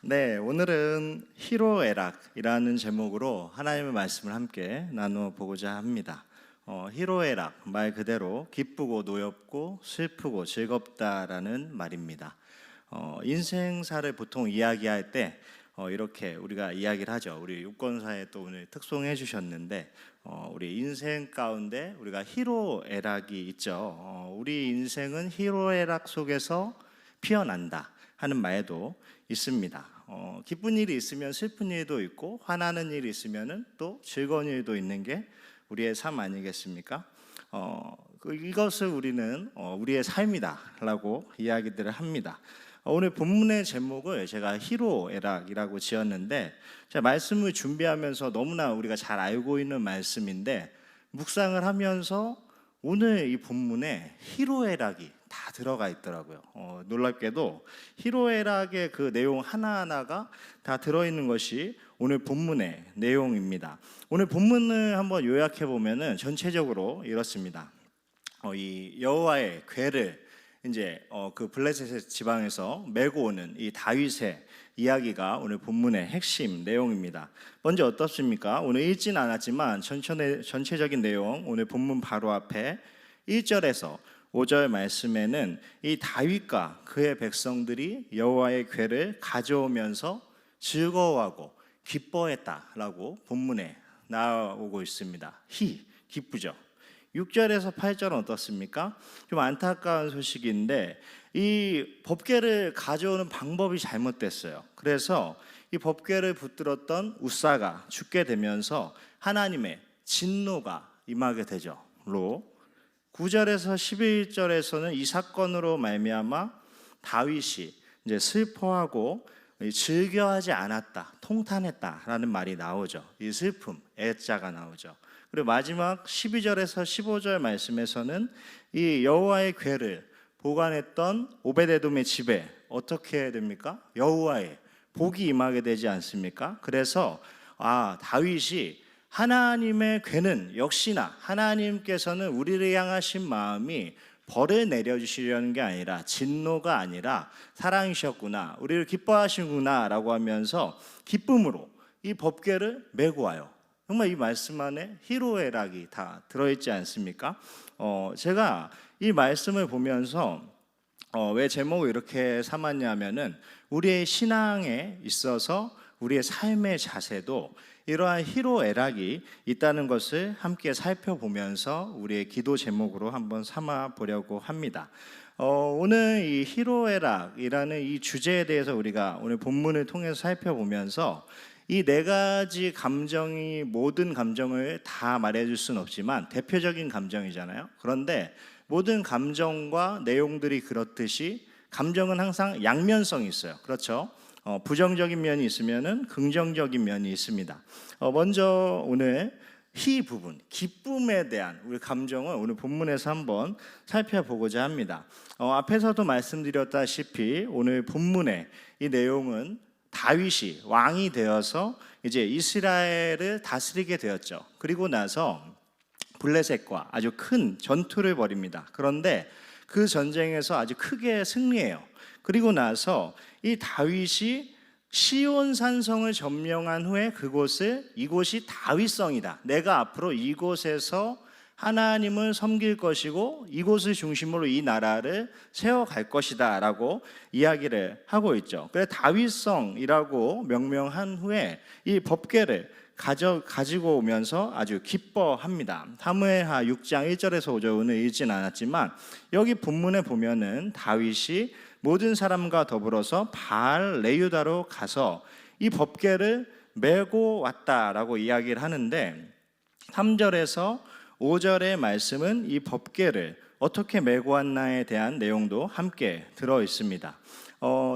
네, 오늘은 희로애락이라는 제목으로 하나님의 말씀을 함께 나누어 보고자 합니다. 희로애락 말 그대로 기쁘고 노엽고 슬프고 즐겁다라는 말입니다. 인생사를 보통 이야기할 때 이렇게 우리가 이야기를 하죠. 우리 유권사에 또 오늘 특송해 주셨는데 우리 인생 가운데 우리가 희로애락이 있죠. 우리 인생은 희로애락 속에서 피어난다 하는 말도 있습니다. 기쁜 일이 있으면 슬픈 일도 있고 화나는 일이 있으면 또 즐거운 일도 있는 게 우리의 삶 아니겠습니까? 이것을 우리는 우리의 삶이다라고 이야기들을 합니다. 오늘 본문의 제목을 제가 희로애락이라고 지었는데, 제가 말씀을 준비하면서 너무나 우리가 잘 알고 있는 말씀인데 묵상을 하면서 오늘 이 본문에 희로애락이 다 들어가 있더라고요. 놀랍게도 희로애락의 그 내용 하나하나가 다 들어있는 것이 오늘 본문의 내용입니다. 오늘 본문을 한번 요약해 보면은 전체적으로 이렇습니다. 이 여호와의 궤를 이제 그 블레셋 지방에서 메고 오는 이 다윗의 이야기가 오늘 본문의 핵심 내용입니다. 먼저 어떻습니까? 오늘 읽진 않았지만 전체적인 내용 오늘 본문 바로 앞에 1절에서 5절 말씀에는 이 다윗과 그의 백성들이 여호와의 궤를 가져오면서 즐거워하고 기뻐했다라고 본문에 나오고 있습니다. 기쁘죠. 6절에서 8절은 어떻습니까? 좀 안타까운 소식인데 이 법궤를 가져오는 방법이 잘못됐어요. 그래서 이 법궤를 붙들었던 우사가 죽게 되면서 하나님의 진노가 임하게 되죠. 9절에서 11절에서는 이 사건으로 말미암아 다윗이 이제 슬퍼하고 즐겨하지 않았다, 통탄했다라는 말이 나오죠. 이 슬픔, 애자가 나오죠. 그리고 마지막 12절에서 15절 말씀에서는 이 여호와의 궤를 보관했던 오베데돔의 집에 어떻게 됩니까? 여호와의 복이 임하게 되지 않습니까? 그래서 다윗이 하나님의 궤는 역시나 하나님께서는 우리를 향하신 마음이 벌을 내려주시려는 게 아니라 진노가 아니라 사랑이셨구나, 우리를 기뻐하시구나 라고 하면서 기쁨으로 이 법궤를 메고 와요. 정말 이 말씀 안에 희로애락이 다 들어있지 않습니까? 제가 이 말씀을 보면서 왜 제목을 이렇게 삼았냐면은 우리의 신앙에 있어서 우리의 삶의 자세도 이러한 희로애락이 있다는 것을 함께 살펴보면서 우리의 기도 제목으로 한번 삼아 보려고 합니다. 오늘 이 희로애락이라는 이 주제에 대해서 우리가 오늘 본문을 통해서 살펴보면서 이 네 가지 감정이 모든 감정을 다 말해줄 수는 없지만 대표적인 감정이잖아요. 그런데 모든 감정과 내용들이 그렇듯이 감정은 항상 양면성이 있어요. 그렇죠? 부정적인 면이 있으면은 긍정적인 면이 있습니다. 먼저 오늘 희 부분, 기쁨에 대한 우리 감정을 오늘 본문에서 한번 살펴보고자 합니다. 앞에서도 말씀드렸다시피 오늘 본문의 이 내용은 다윗이 왕이 되어서 이제 이스라엘을 다스리게 되었죠. 그리고 나서 블레셋과 아주 큰 전투를 벌입니다. 그런데 그 전쟁에서 아주 크게 승리해요. 그리고 나서 이 다윗이 시온 산성을 점령한 후에 이곳이 다윗성이다, 내가 앞으로 이곳에서 하나님을 섬길 것이고 이곳을 중심으로 이 나라를 세워갈 것이다 라고 이야기를 하고 있죠. 그래서 다윗성이라고 명명한 후에 이 법궤를 가지고 오면서 아주 기뻐합니다. 사무엘하 6장 1절에서 5절 오늘 읽진 않았지만 여기 본문에 보면은 다윗이 모든 사람과 더불어서 바알 레유다로 가서 이 법궤를 메고 왔다라고 이야기를 하는데 3절에서 5절의 말씀은 이 법궤를 어떻게 메고 왔나에 대한 내용도 함께 들어 있습니다.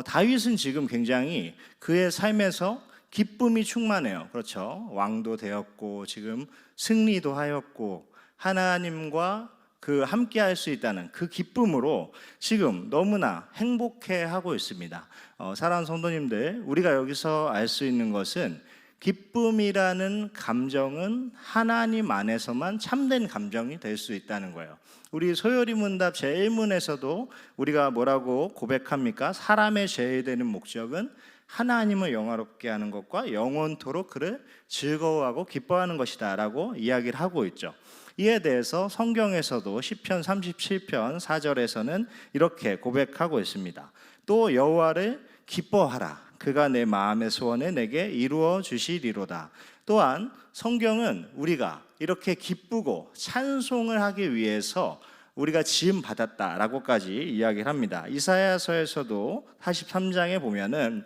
다윗은 지금 굉장히 그의 삶에서 기쁨이 충만해요. 그렇죠? 왕도 되었고 지금 승리도 하였고 하나님과 그 함께 할 수 있다는 그 기쁨으로 지금 너무나 행복해 하고 있습니다. 사랑하는 성도님들, 우리가 여기서 알 수 있는 것은 기쁨이라는 감정은 하나님 안에서만 참된 감정이 될 수 있다는 거예요. 우리 소요리 문답 제1문에서도 우리가 뭐라고 고백합니까? 사람의 제일 되는 목적은 하나님을 영화롭게 하는 것과 영원토록 그를 즐거워하고 기뻐하는 것이다 라고 이야기를 하고 있죠. 이에 대해서 성경에서도 시편 37편 4절에서는 이렇게 고백하고 있습니다. 또 여호와를 기뻐하라. 그가 내 마음의 소원을 내게 이루어 주시리로다. 또한 성경은 우리가 이렇게 기쁘고 찬송을 하기 위해서 우리가 지음 받았다라고까지 이야기를 합니다. 이사야서에서도 43장에 보면은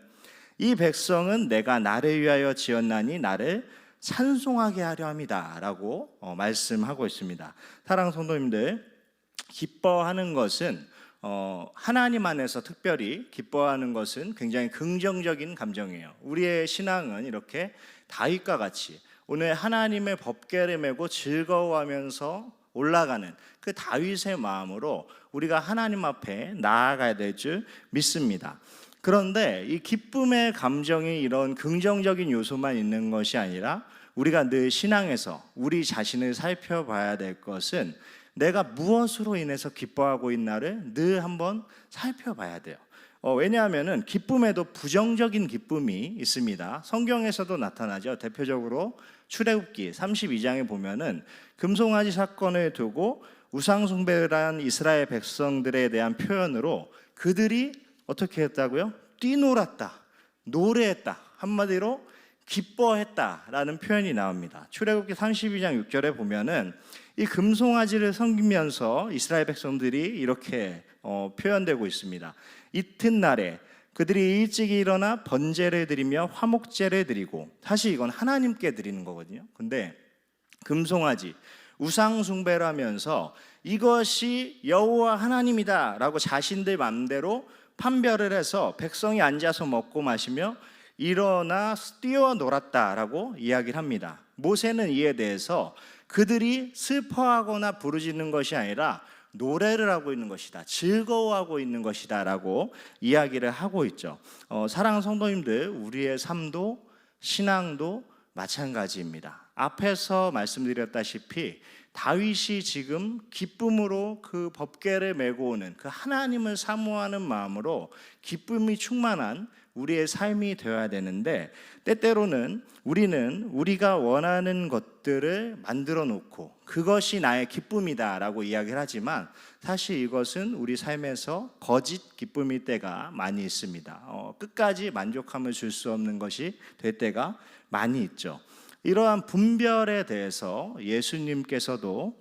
이 백성은 내가 나를 위하여 지었나니 나를 찬송하게 하려 합니다 라고 말씀하고 있습니다. 사랑하는 성도님들, 기뻐하는 것은 하나님 안에서 특별히 기뻐하는 것은 굉장히 긍정적인 감정이에요. 우리의 신앙은 이렇게 다윗과 같이 오늘 하나님의 법궤를 메고 즐거워하면서 올라가는 그 다윗의 마음으로 우리가 하나님 앞에 나아가야 될 줄 믿습니다. 그런데 이 기쁨의 감정이 이런 긍정적인 요소만 있는 것이 아니라 우리가 늘 신앙에서 우리 자신을 살펴봐야 될 것은 내가 무엇으로 인해서 기뻐하고 있나를 늘 한번 살펴봐야 돼요. 왜냐하면 기쁨에도 부정적인 기쁨이 있습니다. 성경에서도 나타나죠. 대표적으로 출애굽기 32장에 보면은 금송아지 사건을 두고 우상 숭배를 한 이스라엘 백성들에 대한 표현으로 그들이 어떻게 했다고요? 뛰놀았다, 노래했다, 한마디로 기뻐했다라는 표현이 나옵니다. 출애굽기 32장 6절에 보면은 이 금송아지를 섬기면서 이스라엘 백성들이 이렇게 표현되고 있습니다. 이튿날에 그들이 일찍 일어나 번제를 드리며 화목제를 드리고, 사실 이건 하나님께 드리는 거거든요. 근데 금송아지 우상 숭배를 하면서 이것이 여호와 하나님이다 라고 자신들 마음대로 판별을 해서 백성이 앉아서 먹고 마시며 일어나 뛰어놀았다라고 이야기를 합니다. 모세는 이에 대해서 그들이 슬퍼하거나 부르짖는 것이 아니라 노래를 하고 있는 것이다, 즐거워하고 있는 것이다 라고 이야기를 하고 있죠. 사랑하는 성도님들, 우리의 삶도 신앙도 마찬가지입니다. 앞에서 말씀드렸다시피 다윗이 지금 기쁨으로 그 법궤를 메고 오는 그 하나님을 사모하는 마음으로 기쁨이 충만한 우리의 삶이 되어야 되는데, 때때로는 우리는 우리가 원하는 것들을 만들어 놓고 그것이 나의 기쁨이다 라고 이야기를 하지만 사실 이것은 우리 삶에서 거짓 기쁨일 때가 많이 있습니다. 끝까지 만족함을 줄 수 없는 것이 될 때가 많이 있죠. 이러한 분별에 대해서 예수님께서도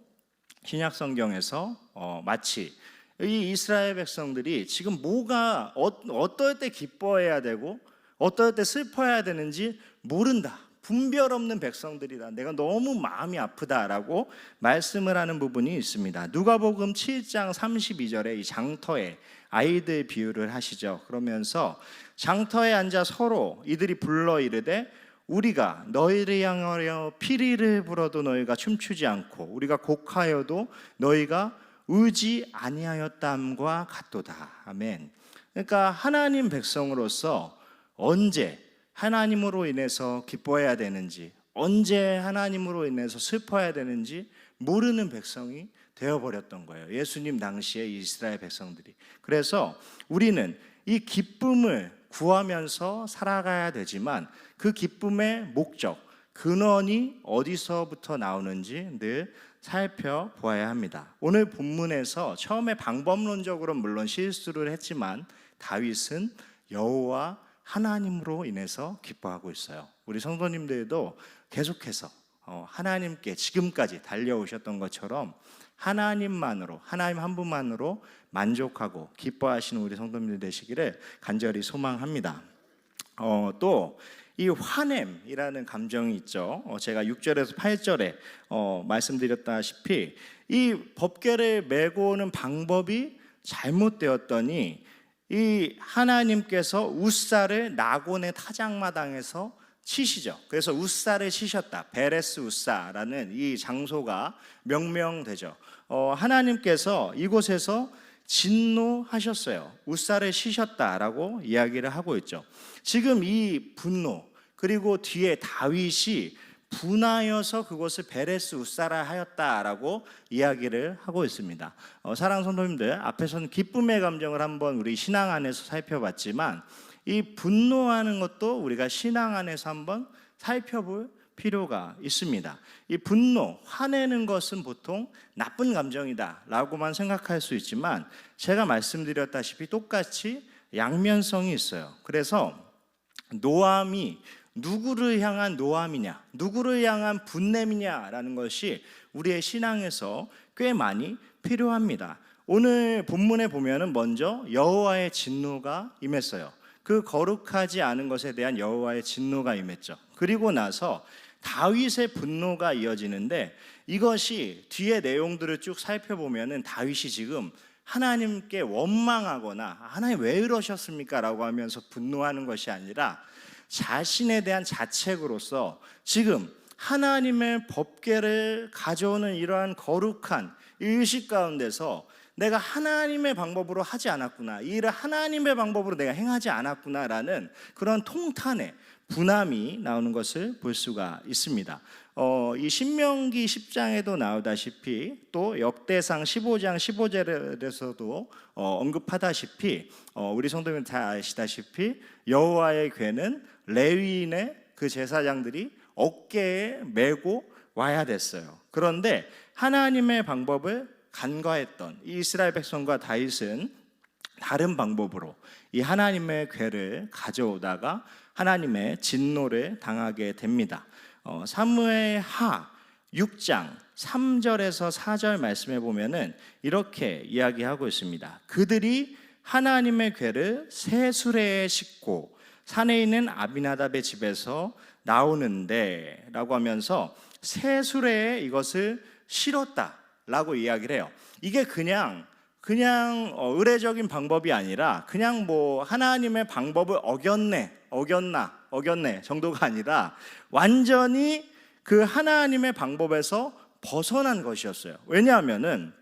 신약성경에서 마치 이 이스라엘 백성들이 지금 뭐가 어떨 때 기뻐해야 되고 어떨 때 슬퍼해야 되는지 모른다, 분별 없는 백성들이다, 내가 너무 마음이 아프다라고 말씀을 하는 부분이 있습니다. 누가복음 7장 32절에 이 장터에 아이들 비유를 하시죠. 그러면서 장터에 앉아 서로 이들이 불러 이르되 우리가 너희를 향하여 피리를 불어도 너희가 춤추지 않고 우리가 곡하여도 너희가 울지 아니하였담과 같도다. 아멘. 그러니까 하나님 백성으로서 언제 하나님으로 인해서 기뻐해야 되는지, 언제 하나님으로 인해서 슬퍼해야 되는지 모르는 백성이 되어버렸던 거예요. 예수님 당시에 이스라엘 백성들이. 그래서 우리는 이 기쁨을 구하면서 살아가야 되지만 그 기쁨의 목적, 근원이 어디서부터 나오는지 늘 살펴보아야 합니다. 오늘 본문에서 처음에 방법론적으로 물론 실수를 했지만 다윗은 여호와 하나님으로 인해서 기뻐하고 있어요. 우리 성도님들도 계속해서 하나님께 지금까지 달려오셨던 것처럼 하나님만으로, 하나님 한 분만으로 만족하고 기뻐하시는 우리 성도님들 되시기를 간절히 소망합니다. 또 이 화냄이라는 감정이 있죠. 제가 6절에서 8절에 말씀드렸다시피 이 법궤를 메고 오는 방법이 잘못되었더니 이 하나님께서 웃사를 나곤의 타작마당에서 치시죠. 그래서 웃사를 치셨다, 베레스 웃사라는 이 장소가 명명되죠. 하나님께서 이곳에서 진노하셨어요. 웃사를 치셨다라고 이야기를 하고 있죠. 지금 이 분노, 그리고 뒤에 다윗이 분하여서 그것을 베레스 웃사라 하였다라고 이야기를 하고 있습니다. 사랑하는 성도님들, 앞에서는 기쁨의 감정을 한번 우리 신앙 안에서 살펴봤지만 이 분노하는 것도 우리가 신앙 안에서 한번 살펴볼 필요가 있습니다. 이 분노, 화내는 것은 보통 나쁜 감정이다 라고만 생각할 수 있지만 제가 말씀드렸다시피 똑같이 양면성이 있어요. 그래서 노함이 누구를 향한 노함이냐, 누구를 향한 분냄이냐라는 것이 우리의 신앙에서 꽤 많이 필요합니다. 오늘 본문에 보면은 먼저 여호와의 진노가 임했어요. 그 거룩하지 않은 것에 대한 여호와의 진노가 임했죠. 그리고 나서 다윗의 분노가 이어지는데 이것이 뒤에 내용들을 쭉 살펴보면은 다윗이 지금 하나님께 원망하거나 하나님 왜 이러셨습니까? 라고 하면서 분노하는 것이 아니라 자신에 대한 자책으로서 지금 하나님의 법궤를 가져오는 이러한 거룩한 의식 가운데서 내가 하나님의 방법으로 하지 않았구나, 이 일을 하나님의 방법으로 내가 행하지 않았구나라는 그런 통탄의 분함이 나오는 것을 볼 수가 있습니다. 이 신명기 10장에도 나오다시피 또 역대상 15장 15절에서도 언급하다시피 우리 성도님들 다 아시다시피 여호와의 궤는 레위인의 그 제사장들이 어깨에 메고 와야 됐어요. 그런데 하나님의 방법을 간과했던 이 이스라엘 백성과 다윗은 다른 방법으로 이 하나님의 궤를 가져오다가 하나님의 진노를 당하게 됩니다. 사무엘하 6장 3절에서 4절 말씀에 보면은 이렇게 이야기하고 있습니다. 그들이 하나님의 궤를 새 수레에 싣고 산에 있는 아비나답의 집에서 나오는데 라고 하면서 새 수레에 이것을 실었다라고 이야기를 해요. 이게 그냥 의례적인 방법이 아니라 그냥 뭐 하나님의 방법을 어겼네 정도가 아니라 완전히 그 하나님의 방법에서 벗어난 것이었어요. 왜냐하면은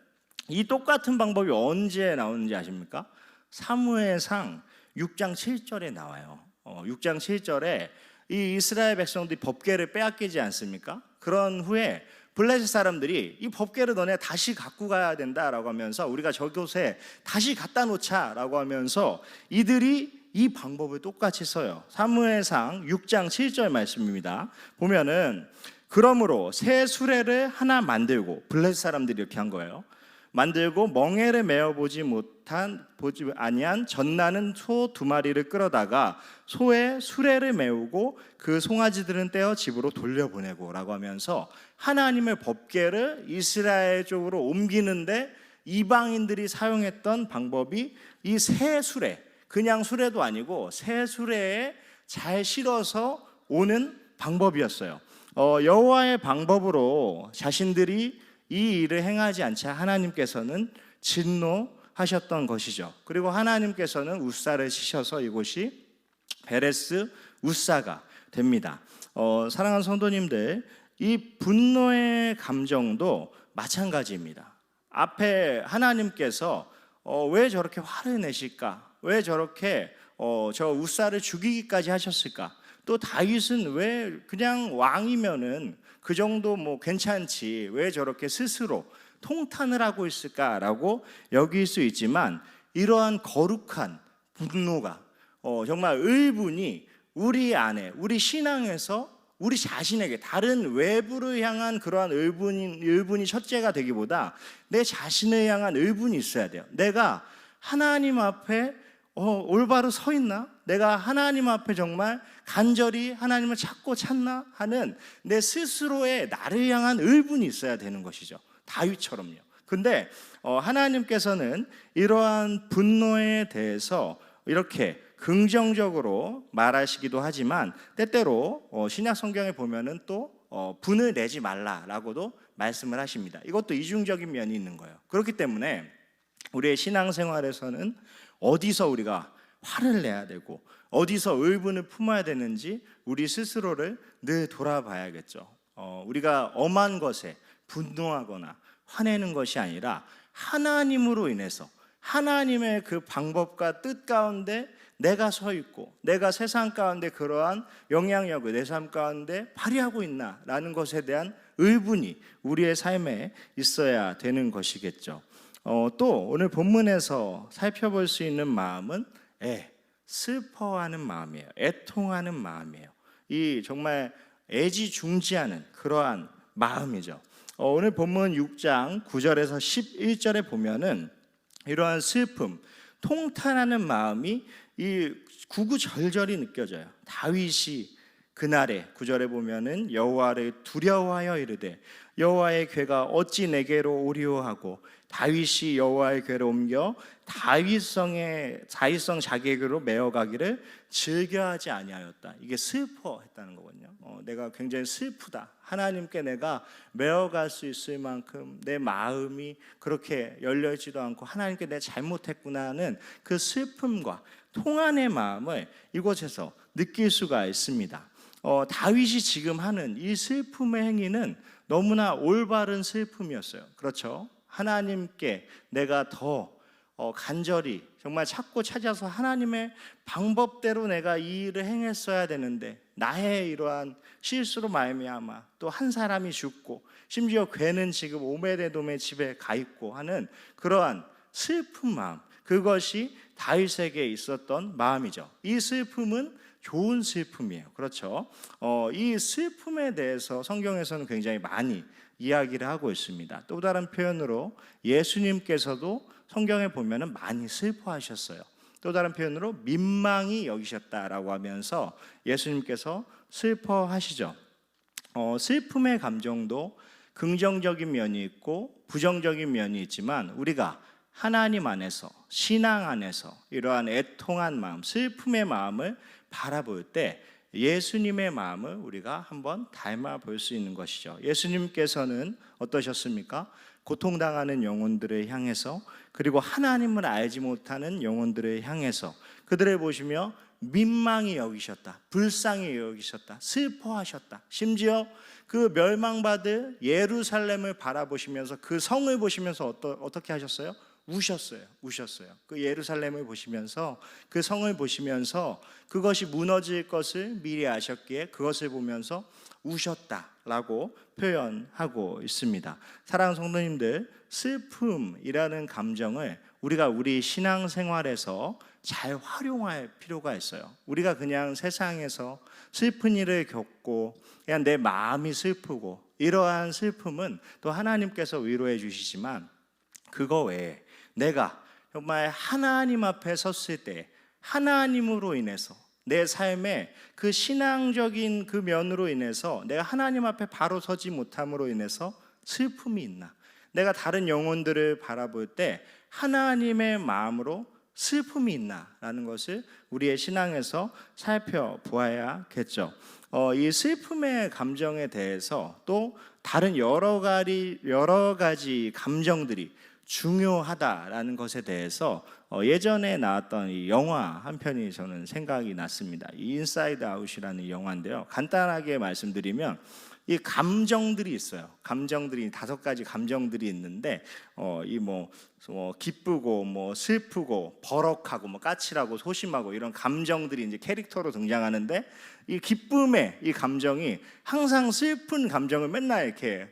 이 똑같은 방법이 언제 나오는지 아십니까? 사무엘상 6장 7절에 나와요. 6장 7절에 이 이스라엘 백성들이 법궤를 빼앗기지 않습니까? 그런 후에 블레셋 사람들이 이 법궤를 너네 다시 갖고 가야 된다라고 하면서 우리가 저곳에 다시 갖다 놓자라고 하면서 이들이 이 방법을 똑같이 써요. 사무엘상 6장 7절 말씀입니다. 보면은 그러므로 새 수레를 하나 만들고, 블레셋 사람들이 이렇게 한 거예요. 만들고 멍에를 메어보지 아니한 젖나는 소 2마리를 끌어다가 소의 수레를 메우고 그 송아지들은 떼어 집으로 돌려보내고 라고 하면서 하나님의 법궤를 이스라엘 쪽으로 옮기는데 이방인들이 사용했던 방법이 이 새 수레, 그냥 수레도 아니고 새 수레에 잘 실어서 오는 방법이었어요. 여호와의 방법으로 자신들이 이 일을 행하지 않자 하나님께서는 진노하셨던 것이죠. 그리고 하나님께서는 우사를 치셔서 이곳이 베레스 우사가 됩니다. 사랑하는 성도님들, 이 분노의 감정도 마찬가지입니다. 앞에 하나님께서 왜 저렇게 화를 내실까? 왜 저렇게 저 우사를 죽이기까지 하셨을까? 또 다윗은 왜 그냥 왕이면은 그 정도 뭐 괜찮지, 왜 저렇게 스스로 통탄을 하고 있을까라고 여길 수 있지만 이러한 거룩한 분노가 정말 의분이 우리 안에, 우리 신앙에서 우리 자신에게 다른 외부를 향한 그러한 의분이 첫째가 되기보다 내 자신을 향한 의분이 있어야 돼요. 내가 하나님 앞에 올바로 서 있나? 내가 하나님 앞에 정말 간절히 하나님을 찾나 하는 내 스스로의 나를 향한 의분이 있어야 되는 것이죠. 다윗처럼요. 근데 하나님께서는 이러한 분노에 대해서 이렇게 긍정적으로 말하시기도 하지만 때때로 신약 성경에 보면은 또 분을 내지 말라라고도 말씀을 하십니다. 이것도 이중적인 면이 있는 거예요. 그렇기 때문에 우리의 신앙생활에서는 어디서 우리가 화를 내야 되고 어디서 의분을 품어야 되는지 우리 스스로를 늘 돌아봐야겠죠. 우리가 엄한 것에 분노하거나 화내는 것이 아니라 하나님으로 인해서 하나님의 그 방법과 뜻 가운데 내가 서 있고 내가 세상 가운데 그러한 영향력을 내 삶 가운데 발휘하고 있나라는 것에 대한 의분이 우리의 삶에 있어야 되는 것이겠죠. 또 오늘 본문에서 살펴볼 수 있는 마음은 슬퍼하는 마음이에요. 애통하는 마음이에요. 이 정말 애지중지하는 그러한 마음이죠. 오늘 본문 6장 9절에서 11절에 보면은 이러한 슬픔, 통탄하는 마음이 이 구구절절이 느껴져요. 다윗이 그날에 9절에 보면은 여호와를 두려워하여 이르되 여호와의 궤가 어찌 내게로 오리오 하고 다윗이 여호와의 궤를 옮겨 다윗성 자기에게로 메어가기를 즐겨하지 아니하였다. 이게 슬퍼했다는 거거든요. 내가 굉장히 슬프다. 하나님께 내가 메어갈 수 있을 만큼 내 마음이 그렇게 열려있지도 않고 하나님께 내가 잘못했구나 하는 그 슬픔과 통한의 마음을 이곳에서 느낄 수가 있습니다. 다윗이 지금 하는 이 슬픔의 행위는 너무나 올바른 슬픔이었어요. 그렇죠? 하나님께 내가 더 간절히 정말 찾아서 하나님의 방법대로 내가 이 일을 행했어야 되는데 나의 이러한 실수로 말미암아 또 한 사람이 죽고 심지어 괴는 지금 오베데돔의 집에 가 있고 하는 그러한 슬픈 마음, 그것이 다윗에게 있었던 마음이죠. 이 슬픔은 좋은 슬픔이에요. 그렇죠? 이 슬픔에 대해서 성경에서는 굉장히 많이 이야기를 하고 있습니다. 또 다른 표현으로 예수님께서도 성경에 보면은 많이 슬퍼하셨어요. 또 다른 표현으로 민망히 여기셨다라고 하면서 예수님께서 슬퍼하시죠. 슬픔의 감정도 긍정적인 면이 있고 부정적인 면이 있지만 우리가 하나님 안에서, 신앙 안에서 이러한 애통한 마음, 슬픔의 마음을 바라볼 때 예수님의 마음을 우리가 한번 닮아 볼 수 있는 것이죠. 예수님께서는 어떠셨습니까? 고통당하는 영혼들을 향해서, 그리고 하나님을 알지 못하는 영혼들을 향해서 그들을 보시며 민망히 여기셨다, 불쌍히 여기셨다, 슬퍼하셨다. 심지어 그 멸망받을 예루살렘을 바라보시면서 그 성을 보시면서 어떻게 하셨어요? 우셨어요. 그 예루살렘을 보시면서, 그 성을 보시면서 그것이 무너질 것을 미리 아셨기에 그것을 보면서 우셨다라고 표현하고 있습니다. 사랑하는 성도님들, 슬픔이라는 감정을 우리가 우리 신앙생활에서 잘 활용할 필요가 있어요. 우리가 그냥 세상에서 슬픈 일을 겪고 그냥 내 마음이 슬프고, 이러한 슬픔은 또 하나님께서 위로해 주시지만 그거 외에 내가 정말 하나님 앞에 섰을 때 하나님으로 인해서 내 삶의 그 신앙적인 그 면으로 인해서 내가 하나님 앞에 바로 서지 못함으로 인해서 슬픔이 있나, 내가 다른 영혼들을 바라볼 때 하나님의 마음으로 슬픔이 있나라는 것을 우리의 신앙에서 살펴보아야겠죠. 이 슬픔의 감정에 대해서 또 다른 여러 가지 감정들이 중요하다라는 것에 대해서 예전에 나왔던 이 영화 한 편이 저는 생각이 났습니다. 인사이드 아웃이라는 영화인데요. 간단하게 말씀드리면 이 감정들이 있어요. 감정들이 5가지 감정들이 있는데 기쁘고 슬프고 버럭하고 까칠하고 소심하고 이런 감정들이 이제 캐릭터로 등장하는데, 이 기쁨의 이 감정이 항상 슬픈 감정을 맨날 이렇게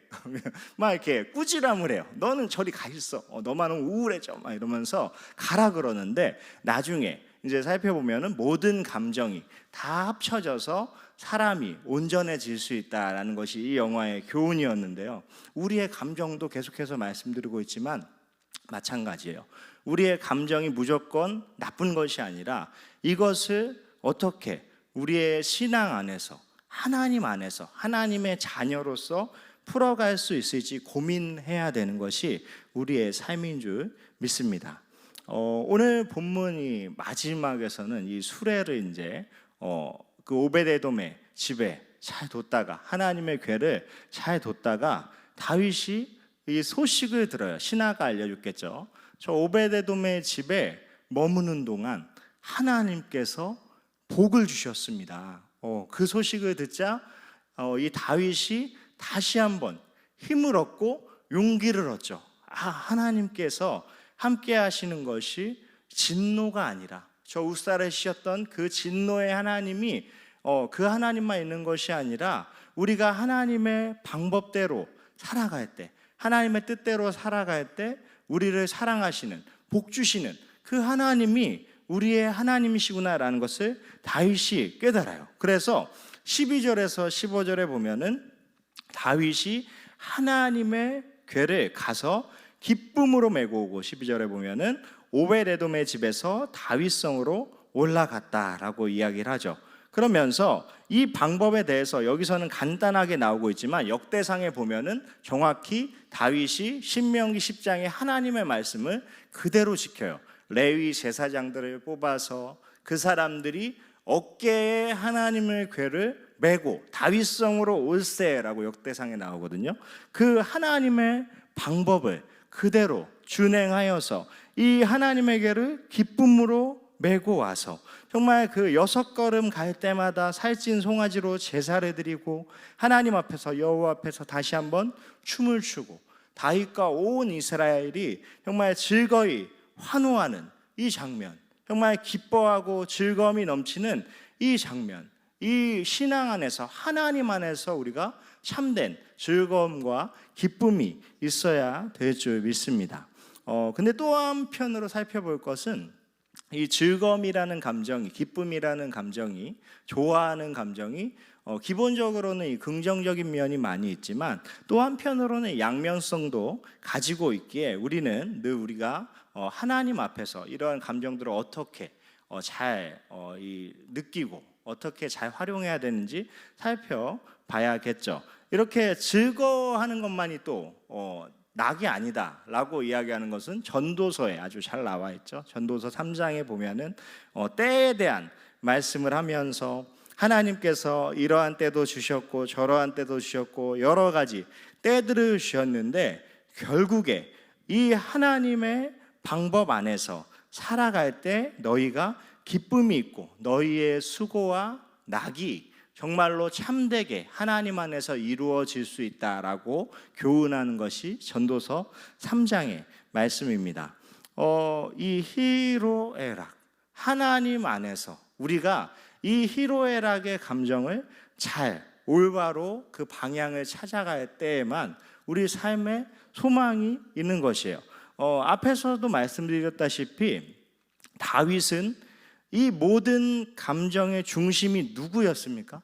막 이렇게 꾸지람을 해요. 너는 저리 가 있어. 너만은 우울해져. 막 이러면서 가라 그러는데, 나중에 이제 살펴보면은 모든 감정이 다 합쳐져서 사람이 온전해질 수 있다라는 것이 이 영화의 교훈이었는데요. 우리의 감정도 계속해서 말씀드리고 있지만 마찬가지예요. 우리의 감정이 무조건 나쁜 것이 아니라 이것을 어떻게 우리의 신앙 안에서, 하나님 안에서, 하나님의 자녀로서 풀어갈 수 있을지 고민해야 되는 것이 우리의 삶인 줄 믿습니다. 오늘 본문이 마지막에서는 이 수레를 이제 그 오베데돔의 집에 잘 뒀다가, 하나님의 궤를 잘 뒀다가 다윗이 이 소식을 들어요. 신하가 알려줬겠죠. 저 오베데돔의 집에 머무는 동안 하나님께서 복을 주셨습니다. 그 소식을 듣자 이 다윗이 다시 한번 힘을 얻고 용기를 얻죠. 하나님께서 함께 하시는 것이 진노가 아니라, 저 웃살을 씌웠던 그 진노의 하나님이 그 하나님만 있는 것이 아니라 우리가 하나님의 방법대로 살아갈 때, 하나님의 뜻대로 살아갈 때 우리를 사랑하시는, 복 주시는 그 하나님이 우리의 하나님이시구나라는 것을 다윗이 깨달아요. 그래서 12절에서 15절에 보면은 다윗이 하나님의 궤를 가서 기쁨으로 메고 오고, 12절에 보면은 오벳에돔의 집에서 다윗성으로 올라갔다라고 이야기를 하죠. 그러면서 이 방법에 대해서 여기서는 간단하게 나오고 있지만 역대상에 보면은 정확히 다윗이 신명기 10장의 하나님의 말씀을 그대로 지켜요. 레위 제사장들을 뽑아서 그 사람들이 어깨에 하나님의 궤를 메고 다윗성으로 올세라고 역대상에 나오거든요. 그 하나님의 방법을 그대로 준행하여서 이 하나님의 궤를 기쁨으로 메고 와서 정말 그 6걸음 갈 때마다 살찐 송아지로 제사를 드리고 하나님 앞에서, 여호와 앞에서 다시 한번 춤을 추고 다윗과 온 이스라엘이 정말 즐거이 환호하는 이 장면, 정말 기뻐하고 즐거움이 넘치는 이 장면, 이 신앙 안에서, 하나님 안에서 우리가 참된 즐거움과 기쁨이 있어야 될 줄 믿습니다. 근데 또 한편으로 살펴볼 것은 이 즐거움이라는 감정이, 기쁨이라는 감정이, 좋아하는 감정이 기본적으로는 이 긍정적인 면이 많이 있지만 또 한편으로는 양면성도 가지고 있기에 우리는 늘 우리가 하나님 앞에서 이러한 감정들을 어떻게 잘 느끼고 어떻게 잘 활용해야 되는지 살펴봐야겠죠. 이렇게 즐거워하는 것만이 또 낙이 아니다 라고 이야기하는 것은 전도서에 아주 잘 나와 있죠. 전도서 3장에 보면은 때에 대한 말씀을 하면서 하나님께서 이러한 때도 주셨고 저러한 때도 주셨고 여러 가지 때들을 주셨는데 결국에 이 하나님의 방법 안에서 살아갈 때 너희가 기쁨이 있고 너희의 수고와 낙이 정말로 참되게 하나님 안에서 이루어질 수 있다라고 교훈하는 것이 전도서 3장의 말씀입니다. 이 희로애락, 하나님 안에서 우리가 이 희로애락의 감정을 잘 올바로 그 방향을 찾아갈 때에만 우리 삶에 소망이 있는 것이에요. 앞에서도 말씀드렸다시피 다윗은 이 모든 감정의 중심이 누구였습니까?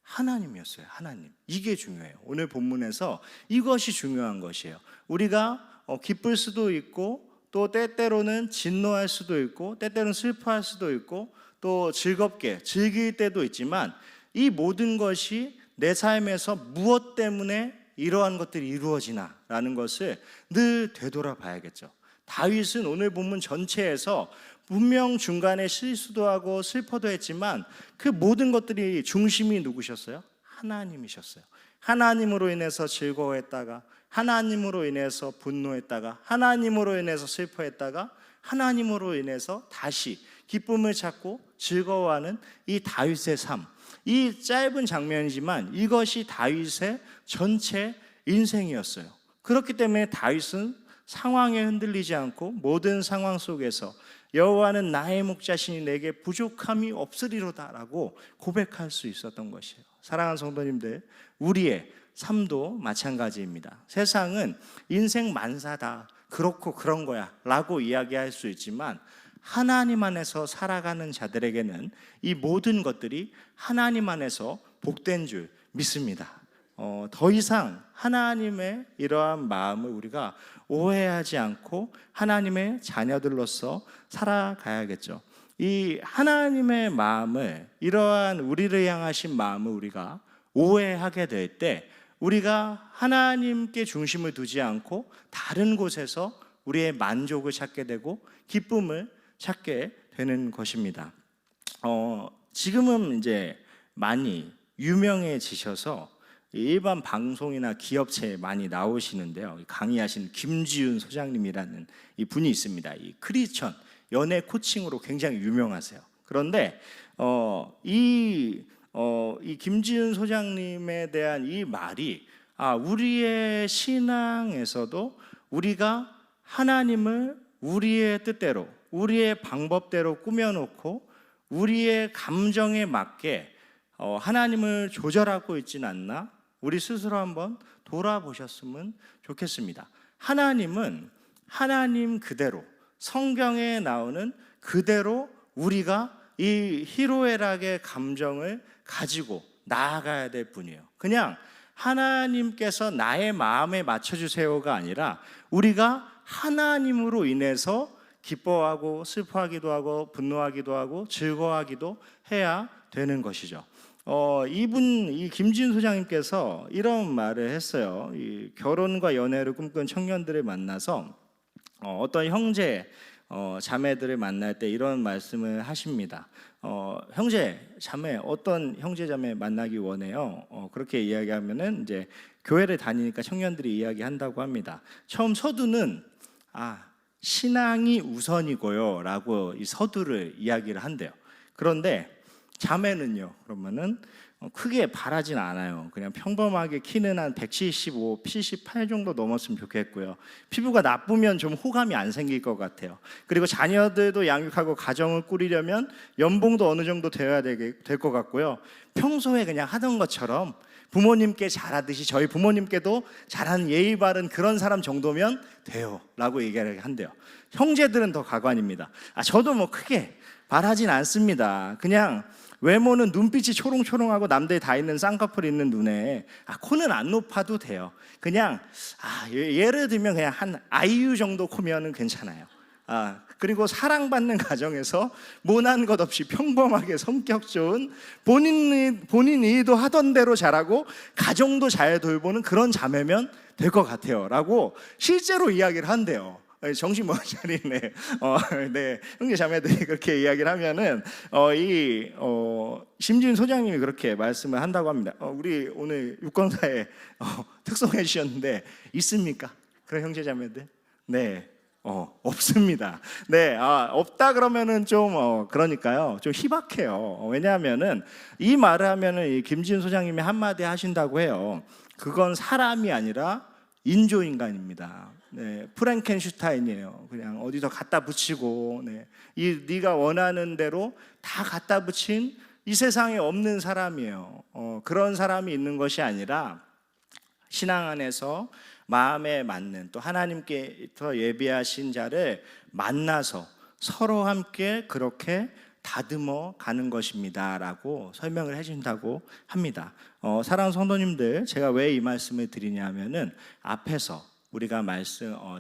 하나님이었어요. 하나님. 이게 중요해요. 오늘 본문에서 이것이 중요한 것이에요. 우리가 기쁠 수도 있고 또 때때로는 진노할 수도 있고 때때로는 슬퍼할 수도 있고 또 즐겁게 즐길 때도 있지만 이 모든 것이 내 삶에서 무엇 때문에 이러한 것들이 이루어지나 라는 것을 늘 되돌아봐야겠죠. 다윗은 오늘 본문 전체에서 분명 중간에 실수도 하고 슬퍼도 했지만 그 모든 것들이 중심이 누구셨어요? 하나님이셨어요. 하나님으로 인해서 즐거워했다가 하나님으로 인해서 분노했다가 하나님으로 인해서 슬퍼했다가 하나님으로 인해서 다시 기쁨을 찾고 즐거워하는 이 다윗의 삶, 이 짧은 장면이지만 이것이 다윗의 전체 인생이었어요. 그렇기 때문에 다윗은 상황에 흔들리지 않고 모든 상황 속에서 여호와는 나의 목자시니 내게 부족함이 없으리로다라고 고백할 수 있었던 것이에요. 사랑하는 성도님들, 우리의 삶도 마찬가지입니다. 세상은 인생 만사다, 그렇고 그런 거야 라고 이야기할 수 있지만 하나님 안에서 살아가는 자들에게는 이 모든 것들이 하나님 안에서 복된 줄 믿습니다. 더 이상 하나님의 이러한 마음을 우리가 오해하지 않고 하나님의 자녀들로서 살아가야겠죠. 이 하나님의 마음을, 이러한 우리를 향하신 마음을 우리가 오해하게 될 때 우리가 하나님께 중심을 두지 않고 다른 곳에서 우리의 만족을 찾게 되고 기쁨을 찾게 되는 것입니다. 지금은 이제 많이 유명해지셔서 일반 방송이나 기업체에 많이 나오시는데요. 강의하신 김지윤 소장님이라는 이 분이 있습니다. 이 크리스천 연애 코칭으로 굉장히 유명하세요. 그런데 이 김지윤 소장님에 대한 이 말이 우리의 신앙에서도 우리가 하나님을 우리의 뜻대로, 우리의 방법대로 꾸며놓고 우리의 감정에 맞게 하나님을 조절하고 있지는 않나? 우리 스스로 한번 돌아보셨으면 좋겠습니다. 하나님은 하나님 그대로, 성경에 나오는 그대로 우리가 이 희로애락의 감정을 가지고 나아가야 될 뿐이에요. 그냥 하나님께서 나의 마음에 맞춰주세요가 아니라 우리가 하나님으로 인해서 기뻐하고 슬퍼하기도 하고 분노하기도 하고 즐거워하기도 해야 되는 것이죠. 이 김지윤 소장님께서 이런 말을 했어요. 이 결혼과 연애를 꿈꾸는 청년들을 만나서 어떤 형제 자매들을 만날 때 이런 말씀을 하십니다. 형제 자매, 어떤 형제 자매 만나기 원해요? 그렇게 이야기하면은 이제 교회를 다니니까 청년들이 이야기한다고 합니다. 처음 서두는 신앙이 우선이고요 라고 이 서두를 이야기를 한대요. 그런데 자매는요, 그러면은 크게 바라진 않아요. 그냥 평범하게 키는 한 175, 78 정도 넘었으면 좋겠고요. 피부가 나쁘면 좀 호감이 안 생길 것 같아요. 그리고 자녀들도 양육하고 가정을 꾸리려면 연봉도 어느 정도 되어야 될 것 같고요. 평소에 그냥 하던 것처럼 부모님께 잘하듯이 저희 부모님께도 잘하는 예의 바른 그런 사람 정도면 돼요 라고 얘기를 한대요. 형제들은 더 가관입니다. 저도 뭐 크게 바라진 않습니다. 그냥 외모는 눈빛이 초롱초롱하고 남들 다 있는 쌍꺼풀 있는 눈에 코는 안 높아도 돼요. 그냥 예를 들면 그냥 한 아이유 정도 코면은 괜찮아요. 그리고 사랑받는 가정에서 모난 것 없이 평범하게 성격 좋은 본인이 도 하던 대로 잘하고 가정도 잘 돌보는 그런 자매면 될 것 같아요 라고 실제로 이야기를 한대요. 정신 못 차리네. 네, 형제 자매들이 그렇게 이야기를 하면은 심지은 소장님이 그렇게 말씀을 한다고 합니다. 우리 오늘 육건사에 특송해 주셨는데 있습니까? 그런 형제 자매들? 네, 없습니다. 네, 없다 그러면은 좀 그러니까요, 좀 희박해요. 왜냐하면은 이 말을 하면은 이 김지은 소장님이 한마디 하신다고 해요. 그건 사람이 아니라 인조인간입니다. 네, 프랑켄슈타인이에요. 그냥 어디서 갖다 붙이고, 네가 원하는 대로 다 갖다 붙인 이 세상에 없는 사람이에요. 그런 사람이 있는 것이 아니라 신앙 안에서 마음에 맞는 또 하나님께서 예비하신 자를 만나서 서로 함께 그렇게 다듬어 가는 것입니다 라고 설명을 해준다고 합니다. 사랑하는 성도님들, 제가 왜 이 말씀을 드리냐면은 앞에서 우리가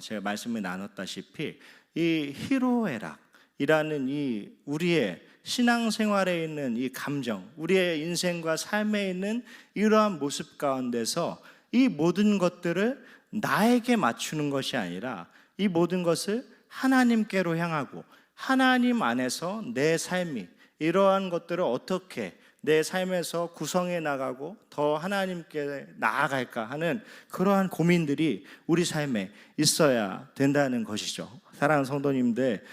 제가 말씀을 나눴다시피 이 희로애락이라는 이 우리의 신앙생활에 있는 이 감정, 우리의 인생과 삶에 있는 이러한 모습 가운데서 이 모든 것들을 나에게 맞추는 것이 아니라 이 모든 것을 하나님께로 향하고 하나님 안에서 내 삶이 이러한 것들을 어떻게 내 삶에서 구성해 나가고 더 하나님께 나아갈까 하는 그러한 고민들이 우리 삶에 있어야 된다는 것이죠. 사랑하는 성도님들,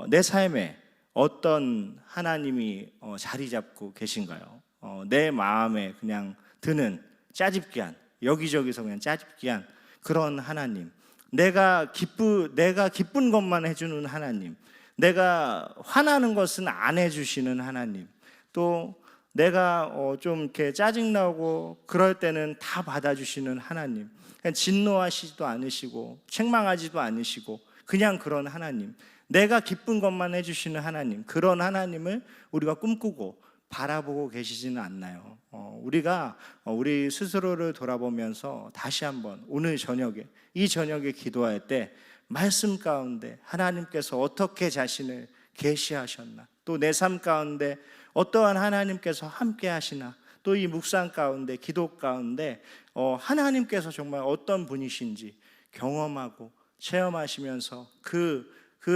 내 삶에 어떤 하나님이 자리 잡고 계신가요? 내 마음에 그냥 드는 짜집기한, 여기저기서 그냥 짜집기한 그런 하나님, 내가 기쁜 것만 해주는 하나님, 내가 화나는 것은 안 해주시는 하나님, 또 내가 좀 이렇게 짜증나고 그럴 때는 다 받아주시는 하나님, 그냥 진노하시지도 않으시고 책망하지도 않으시고 그냥 그런 하나님, 내가 기쁜 것만 해주시는 하나님, 그런 하나님을 우리가 꿈꾸고 바라보고 계시지는 않나요? 우리가 우리 스스로를 돌아보면서 다시 한번 오늘 저녁에, 이 저녁에 기도할 때 말씀 가운데 하나님께서 어떻게 자신을 계시하셨나, 또 내 삶 가운데 어떠한 하나님께서 함께 하시나, 또 이 묵상 가운데, 기도 가운데 하나님께서 정말 어떤 분이신지 경험하고 체험하시면서 그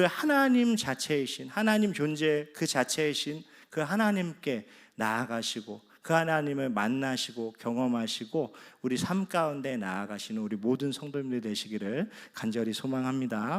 하나님 자체이신, 하나님 존재 그 자체이신 그 하나님께 나아가시고 그 하나님을 만나시고 경험하시고 우리 삶 가운데 나아가시는 우리 모든 성도님들 되시기를 간절히 소망합니다.